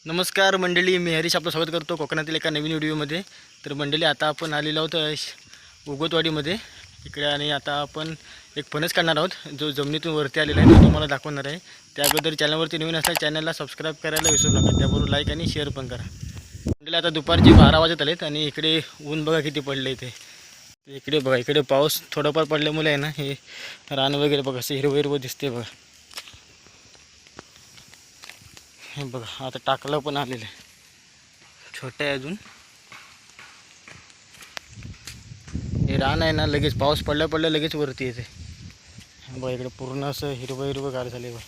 नमस्कार मंडळी, मी हरीश आपलं स्वागत करतो कोकणातील एका नवीन व्हिडिओमध्ये. तर मंडळी, आता आपण आलेलो आहोत उगवतवाडीमध्ये इकडे, आणि आता आपण एक फणस काढणार आहोत जो जमिनीतून वरती आलेला आहे, तो तुम्हाला दाखवणार आहे. त्या अगोदर चॅनलवरती नवीन असल्यास चॅनलला सबस्क्राईब करायला विसरू नका, त्याबरोबर लाईक आणि शेअर पण करा. मंडळी, आता दुपारचे 12 वाजत आलेत आणि इकडे ऊन बघा किती पडले इथे. इकडे बघा, इकडे पाऊस थोडाफार पडल्यामुळे आहे ना, हे रान वगैरे बघा असं हिरवं हिरवं दिसते बघा. हे बघा, आता टाकलं पण आलेलं आहे, छोटं आहे अजून. हे रान आहे ना, लगेच पाऊस पडल्या लगेच वरती येते बघा. इकडे पूर्ण असं हिरवं हिरवं गार झाले बघा.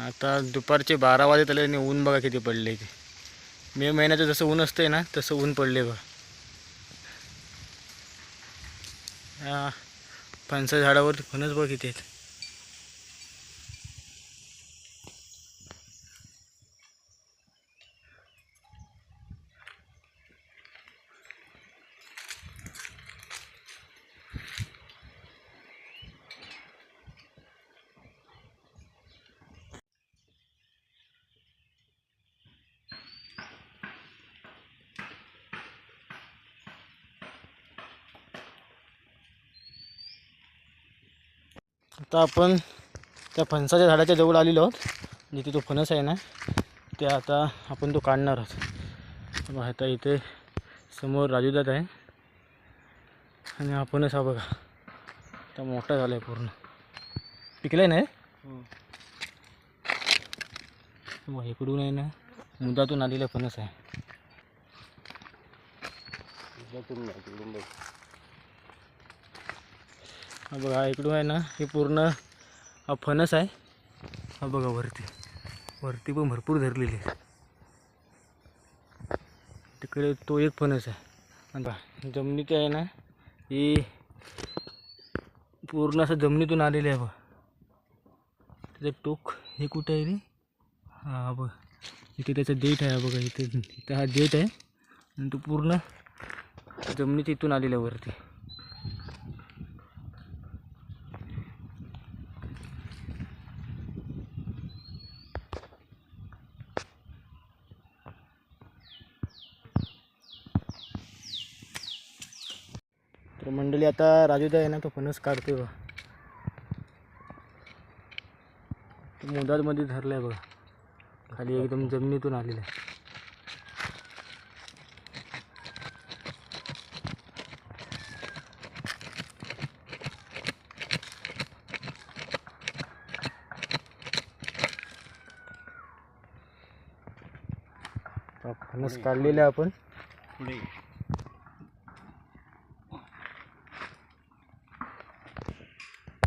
आता दुपारचे 12 वाजत आले आणि ऊन बघा किती पडले इथे. मे महिन्याचं जसं ऊन असतंय ना, तसं ऊन पडले बघा. या फणसा झाडावर फणस बघा किती आहेत. आता आपण त्या फणसाच्या झाडाच्या जवळ आलेलो आहोत, जिथे तो फणस आहे ना, ते आता आपण तो काढणार आहोत. बघा, आता इथे समोर राजूदादा आहे आणि हा फणस हा बघा आता मोठा झाला आहे, पूर्ण पिकलाय नाही. मग इकडून आहे ना, मुदातून आलेला फणस आहे. हा बघा, इकडून आहे ना, हे पूर्ण हा फणस आहे. हा बघा, वरती वरती पण भरपूर धरलेली आहे. तिकडे तो एक फणस आहे. आणि बघा, जमिनीत आहे ना, ही पूर्ण असं जमिनीतून आलेले आहे बघ. त्याचं टोक हे कुठं आहे रे? हा बघ, इथे त्याचं देठ आहे बघा. इथे हा देठ आहे आणि तो पूर्ण जमिनीत इथून आलेला आहे वरती. तर मंडळी, आता राजूदा आहे ना, तो फणस काढते बघा. तो मुदामध्ये धरला आहे बघा, खाली एकदम जमिनीतून आलेला आहे. फणस काढलेला आपण पुढे.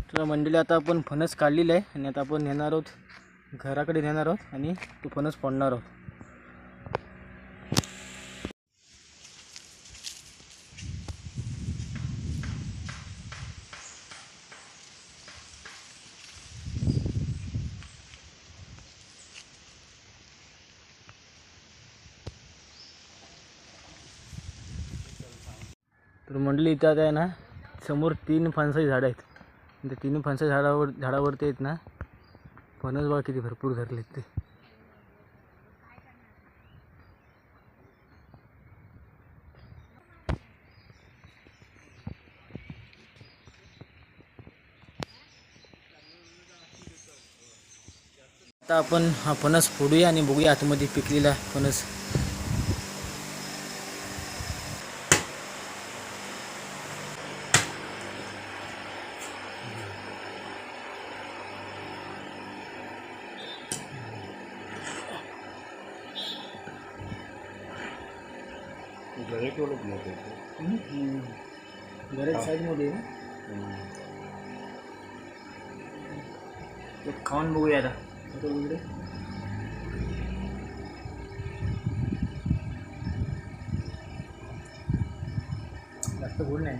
तर मंडळी, आता आपण फणस काढलेला आहे आणि आता आपण नेणार आहोत घराकडे, नेणार आहोत आणि तो फणस फोडणार आहोत. तर मंडळी, इथं आता आहे ना, समोर 3 फणसाची झाडं आहेत. त्या 3 फणसाच्या झाडावरती आहेत ना, फणस बघा किती भरपूर धरलेत ते. आता आपण हा फणस फोडूया आणि बघूया आतमध्ये पिकलेला फणस. बरेच साईजमध्ये खाऊन बघूया आता. जास्त गोड नाही.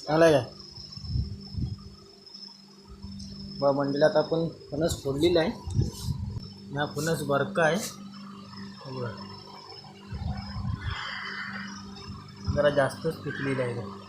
चांगला आहे का? मंडळी आता आपण फणस फोडलेला आहे. हा फणस बरका आहे. जरा जास्तच पिकलेला आहे.